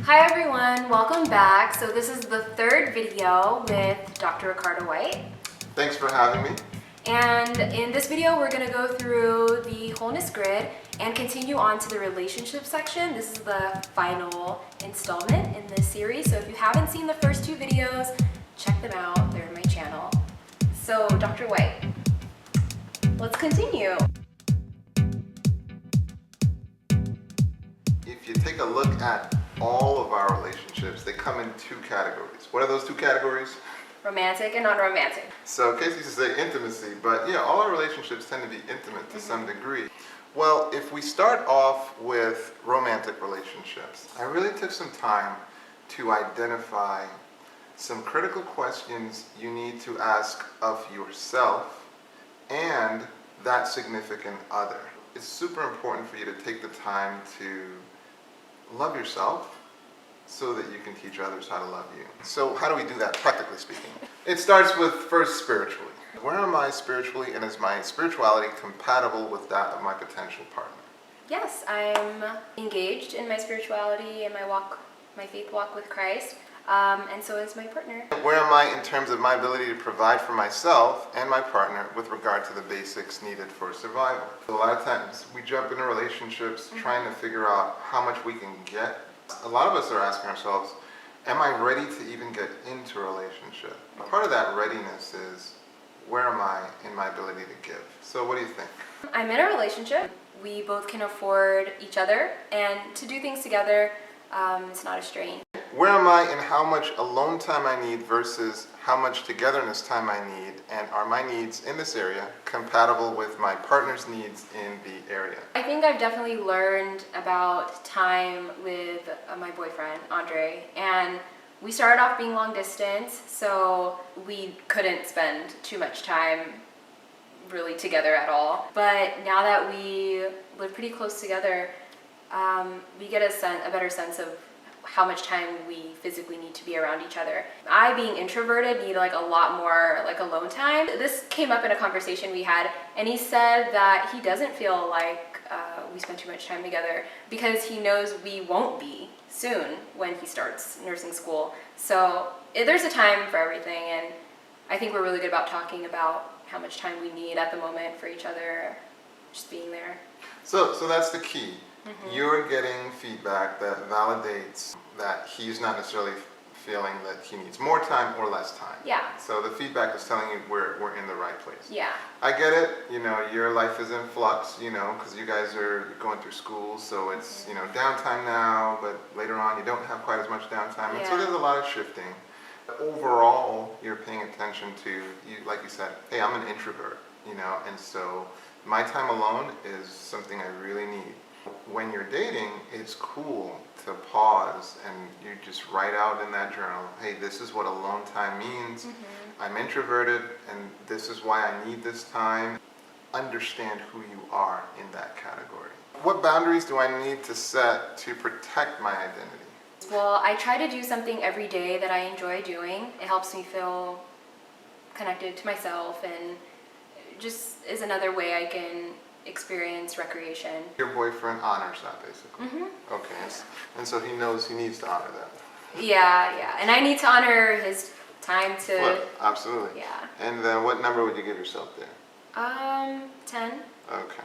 Hi everyone, welcome back. So this is the third video with Dr. Ricardo White. Thanks for having me. And in this video, we're gonna go through the Wholeness Grid and continue on to the relationship section. This is the final installment in this series. So if you haven't seen the first two videos, check them out, they're on my channel. So Dr. White, let's continue. If you take a look at all of our relationships, they come in two categories. What are those two categories? Romantic and non-romantic. So Casey used to say intimacy, but yeah, all our relationships tend to be intimate to some degree. Well, if we start off with romantic relationships, I really took some time to identify some critical questions you need to ask of yourself and that significant other. It's super important for you to take the time to love yourself so that you can teach others how to love you. So how do we do that, practically speaking? It starts with first spiritually. Where am I spiritually, and is my spirituality compatible with that of my potential partner? Yes, I'm engaged in my spirituality and my faith walk with Christ, and so is my partner. Where am I in terms of my ability to provide for myself and my partner with regard to the basics needed for survival? A lot of times we jump into relationships trying to figure out how much we can get. A lot of us are asking ourselves, am I ready to even get into a relationship? Part of that readiness is, where am I in my ability to give? So what do you think? I'm in a relationship. We both can afford each other, and to do things together, it's not a strain. Where am I in how much alone time I need versus how much togetherness time I need, and are my needs in this area compatible with my partner's needs in the area? I think I've definitely learned about time with my boyfriend, Andre, and we started off being long distance, so we couldn't spend too much time really together at all. But now that we live pretty close together, we get a better sense of how much time we physically need to be around each other. I, being introverted, need like a lot more like alone time. This came up in a conversation we had, and he said that he doesn't feel like we spend too much time together because he knows we won't be soon when he starts nursing school. So there's a time for everything, and I think we're really good about talking about how much time we need at the moment for each other, just being there. So that's the key. You're getting feedback that validates that he's not necessarily feeling that he needs more time or less time. Yeah. So the feedback is telling you we're in the right place. Yeah. I get it. Your life is in flux, because you guys are going through school, so it's, downtime now, but later on you don't have quite as much downtime. And so there's a lot of shifting. Overall, you're paying attention to, like you said, hey, I'm an introvert, and so my time alone is something I really need. When you're dating, it's cool to pause and you just write out in that journal, hey, this is what alone time means. I'm introverted and this is why I need this time. Understand who you are in that category. What boundaries do I need to set to protect my identity? Well, I try to do something every day that I enjoy doing. It helps me feel connected to myself, and just is another way I can experience recreation. Your boyfriend honors that, basically. Okay, and so he knows he needs to honor that. Yeah, and I need to honor his time to. Well, absolutely. Yeah. And what number would you give yourself there? 10. Okay.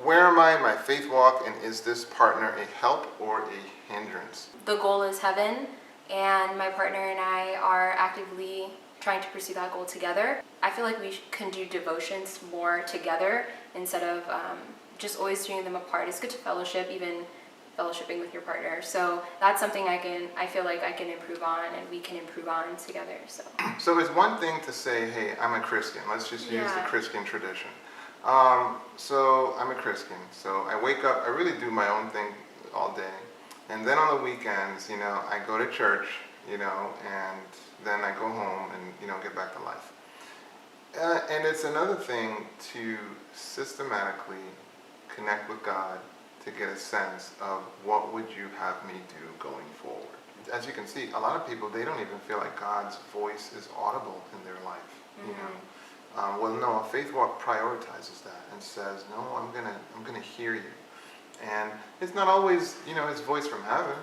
Where am I in my faith walk, and is this partner a help or a hindrance? The goal is heaven, and my partner and I are actively trying to pursue that goal together. I feel like we can do devotions more together instead of just always doing them apart. It's good to fellowship, even fellowshipping with your partner. So that's something I feel like I can improve on, and we can improve on together. So it's one thing to say, hey, I'm a Christian. Let's just use the Christian tradition. So I'm a Christian. So I wake up, I really do my own thing all day. And then on the weekends, I go to church, and then I go home and, get back to life. And it's another thing to systematically connect with God to get a sense of what would you have me do going forward. As you can see, a lot of people, they don't even feel like God's voice is audible in their life. Well, no, a faith walk prioritizes that and says, no, I'm gonna hear you. And it's not always, his voice from heaven.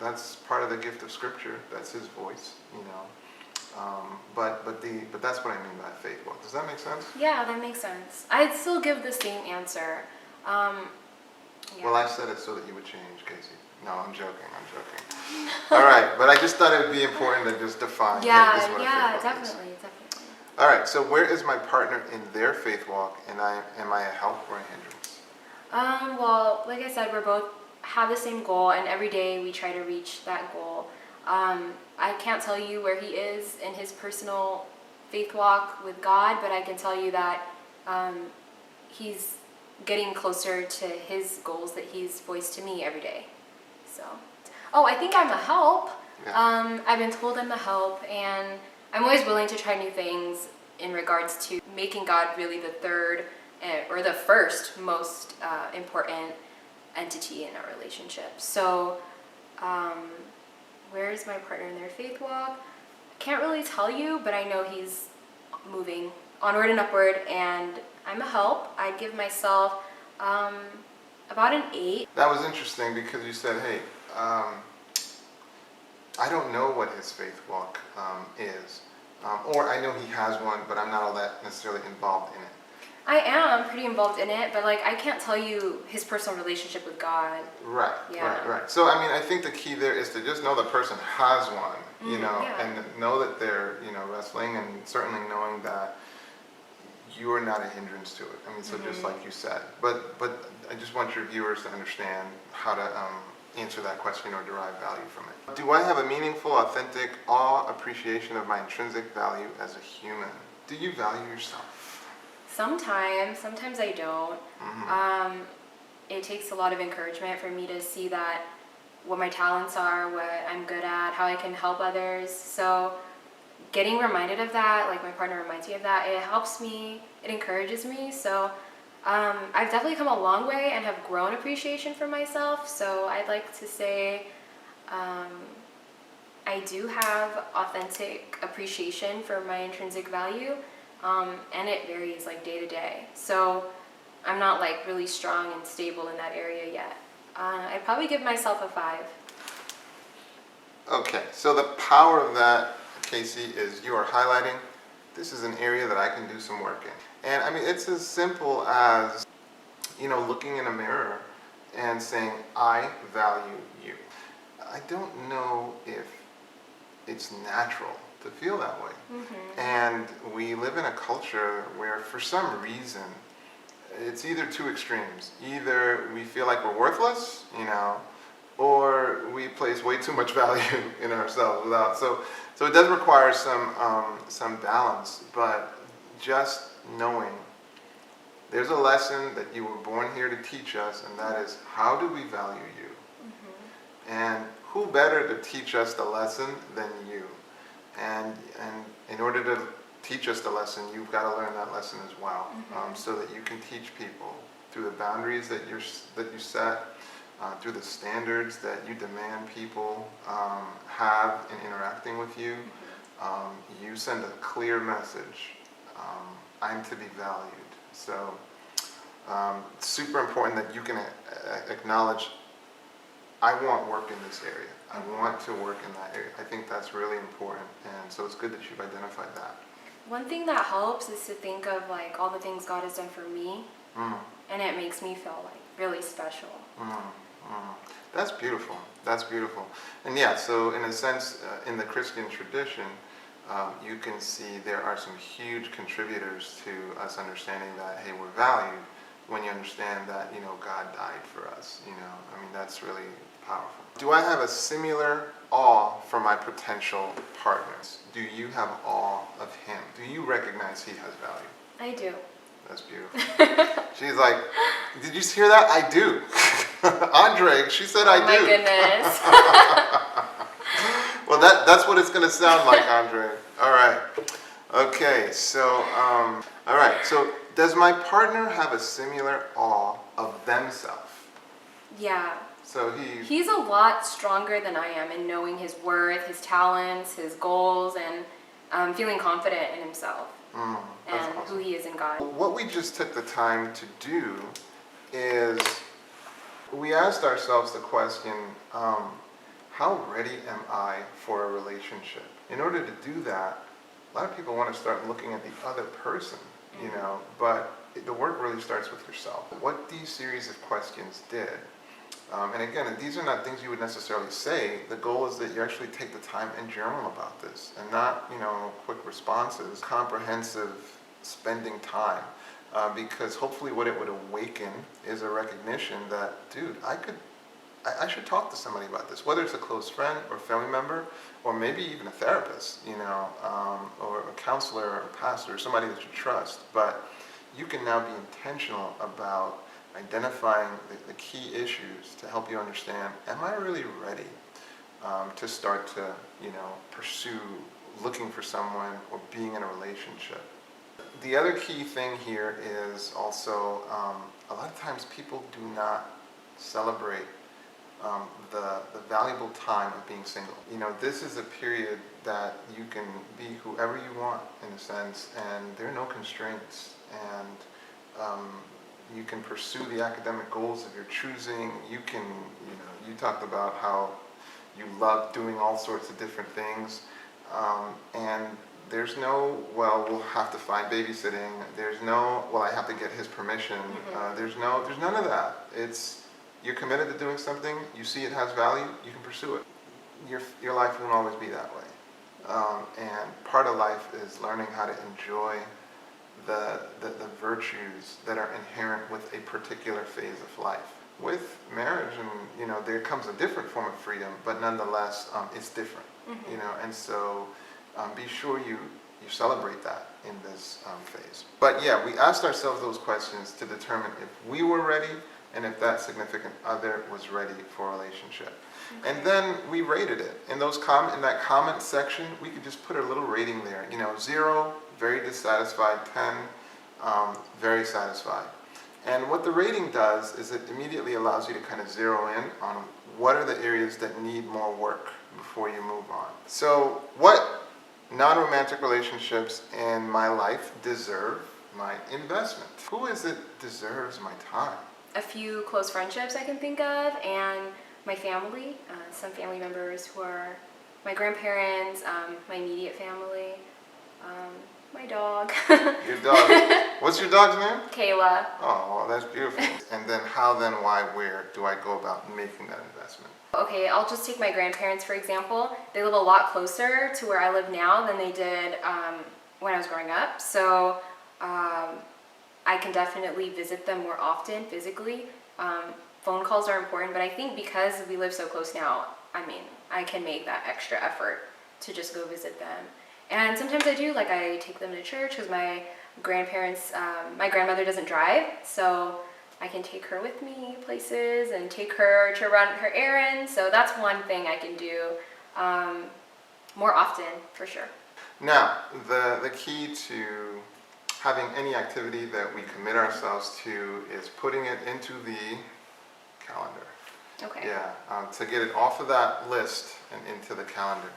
That's part of the gift of Scripture. That's his voice. But that's what I mean by faith walk. Does that make sense? Yeah, that makes sense. I'd still give the same answer. Yeah. Well, I said it so that you would change, Casey. No, I'm joking. All right, but I just thought it would be important to just define. Yeah, this is what a faith walk is. definitely. All right, so where is my partner in their faith walk, and am I a help or a hindrance? Well, like I said, we're both have the same goal, and every day we try to reach that goal. I can't tell you where he is in his personal faith walk with God, but I can tell you that he's getting closer to his goals that he's voiced to me every day. So, I think I'm a help. Yeah. I've been told I'm a help, and I'm always willing to try new things in regards to making God really the third or the first most important entity in our relationship. So, where is my partner in their faith walk? I can't really tell you, but I know he's moving onward and upward, and I'm a help. I'd give myself about an 8. That was interesting because you said, hey, I don't know what his faith walk is. Or I know he has one, but I'm not all that necessarily involved in it. I am pretty involved in it, but I can't tell you his personal relationship with God. Right, Yeah. right. So I think the key there is to just know the person has one, yeah. and know that they're, wrestling, and certainly knowing that you are not a hindrance to it. So just like you said, but I just want your viewers to understand how to answer that question or derive value from it. Do I have a meaningful, authentic awe, appreciation of my intrinsic value as a human? Do you value yourself? Sometimes I don't. It takes a lot of encouragement for me to see that what my talents are, what I'm good at, how I can help others. So getting reminded of that, like my partner reminds me of that, it helps me, it encourages me. So I've definitely come a long way and have grown appreciation for myself. So I'd like to say I do have authentic appreciation for my intrinsic value. And it varies day to day. So I'm not really strong and stable in that area yet. I'd probably give myself a 5. Okay, so the power of that, Casey, is you are highlighting this is an area that I can do some work in. And it's as simple as, looking in a mirror and saying, I value you. I don't know if it's natural to feel that way. And we live in a culture where for some reason it's either two extremes. Either we feel like we're worthless, or we place way too much value in ourselves without. So it does require some balance, but just knowing there's a lesson that you were born here to teach us, and that is, how do we value you? And who better to teach us the lesson than you? And in order to teach us the lesson, you've got to learn that lesson as well, so that you can teach people through the boundaries that you set, through the standards that you demand people have in interacting with you. You send a clear message. I'm to be valued. So it's super important that you can acknowledge, I want work in this area. I want to work in that area. I think that's really important, and so it's good that you've identified that. One thing that helps is to think of all the things God has done for me, and it makes me feel really special. That's beautiful. That's beautiful. And yeah, so in a sense, in the Christian tradition, you can see there are some huge contributors to us understanding that, hey, we're valued when you understand that, God died for us. That's really powerful. Do I have a similar awe for my potential partners? Do you have awe of him? Do you recognize he has value? I do. That's beautiful. She's like, did you hear that? I do. Andre, she said I do. Oh my goodness. Well, that's what it's going to sound like, Andre. All right. Okay, so, all right. So does my partner have a similar awe of themselves? Yeah. So he's a lot stronger than I am in knowing his worth, his talents, his goals, and feeling confident in himself and awesome. who he is in God. What we just took the time to do is We asked ourselves the question, how ready am I for a relationship? In order to do that, a lot of people want to start looking at the other person, but the work really starts with yourself. What these series of questions did, and again, these are not things you would necessarily say. The goal is that you actually take the time and journal about this, and not, quick responses, comprehensive spending time. Because hopefully what it would awaken is a recognition that, dude, I should talk to somebody about this, whether it's a close friend or family member, or maybe even a therapist, or a counselor or a pastor, or somebody that you trust. But you can now be intentional about identifying the key issues to help you understand, am I really ready to start to, pursue looking for someone or being in a relationship? The other key thing here is also, a lot of times people do not celebrate the valuable time of being single. This is a period that you can be whoever you want, in a sense, and there are no constraints, and you can pursue the academic goals of your choosing. You can, you talked about how you love doing all sorts of different things, and there's no, well, we'll have to find babysitting. There's no, well, I have to get his permission. There's none of that. You're committed to doing something. You see it has value. You can pursue it. Your life won't always be that way. And part of life is learning how to enjoy the virtues that are inherent with a particular phase of life. With marriage, and there comes a different form of freedom, but nonetheless, it's different. And so. Be sure you celebrate that in this phase. But yeah, we asked ourselves those questions to determine if we were ready and if that significant other was ready for a relationship. Okay. And then we rated it. In that comment section, we could just put a little rating there. 0, very dissatisfied, 10, very satisfied. And what the rating does is it immediately allows you to kind of zero in on what are the areas that need more work before you move on. So what non-romantic relationships in my life deserve my investment? Who is it deserves my time? A few close friendships I can think of, and my family, some family members who are my grandparents, my immediate family, my dog. Your dog. What's your dog's name? Kayla. Oh, well, that's beautiful. And then how, then, why, where do I go about making that investment? Okay, I'll just take my grandparents, for example. They live a lot closer to where I live now than they did when I was growing up. So I can definitely visit them more often physically. Phone calls are important, but I think because we live so close now, I can make that extra effort to just go visit them. And sometimes I do, I take them to church because my grandmother doesn't drive, so I can take her with me places and take her to run her errands. So that's one thing I can do more often, for sure. Now, the key to having any activity that we commit ourselves to is putting it into the calendar. Okay. Yeah, to get it off of that list and into the calendar.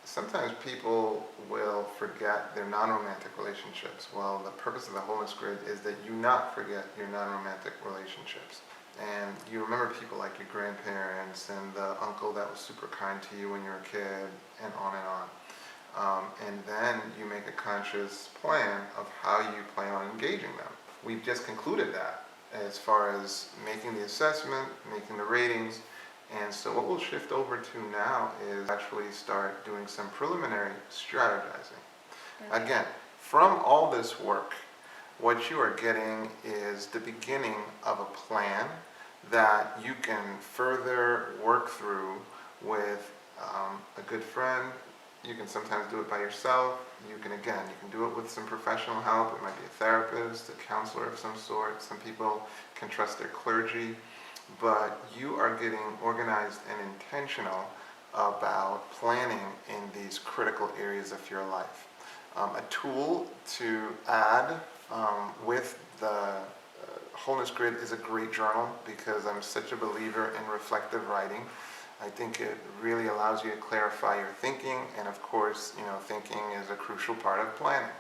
Sometimes people will forget their non-romantic relationships. Well, the purpose of the Wholeness Grid is that you not forget your non-romantic relationships. And you remember people like your grandparents and the uncle that was super kind to you when you were a kid, and on and on. And then you make a conscious plan of how you plan on engaging them. We've just concluded that as far as making the assessment, making the ratings. And so what we'll shift over to now is actually start doing some preliminary strategizing. Okay. Again, from all this work, what you are getting is the beginning of a plan that you can further work through with a good friend. You can sometimes do it by yourself. You can do it with some professional help. It might be a therapist, a counselor of some sort. Some people can trust their clergy. But you are getting organized and intentional about planning in these critical areas of your life. A tool to add with the Wholeness Grid is a great journal, because I'm such a believer in reflective writing. I think it really allows you to clarify your thinking, and of course, thinking is a crucial part of planning.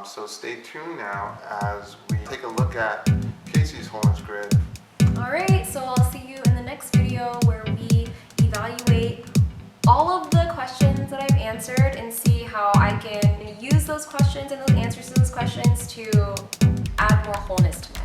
So stay tuned now as we take a look at Casey's Wholeness Grid Alright, so I'll see you in the next video where we evaluate all of the questions that I've answered and see how I can use those questions and those answers to those questions to add more wholeness to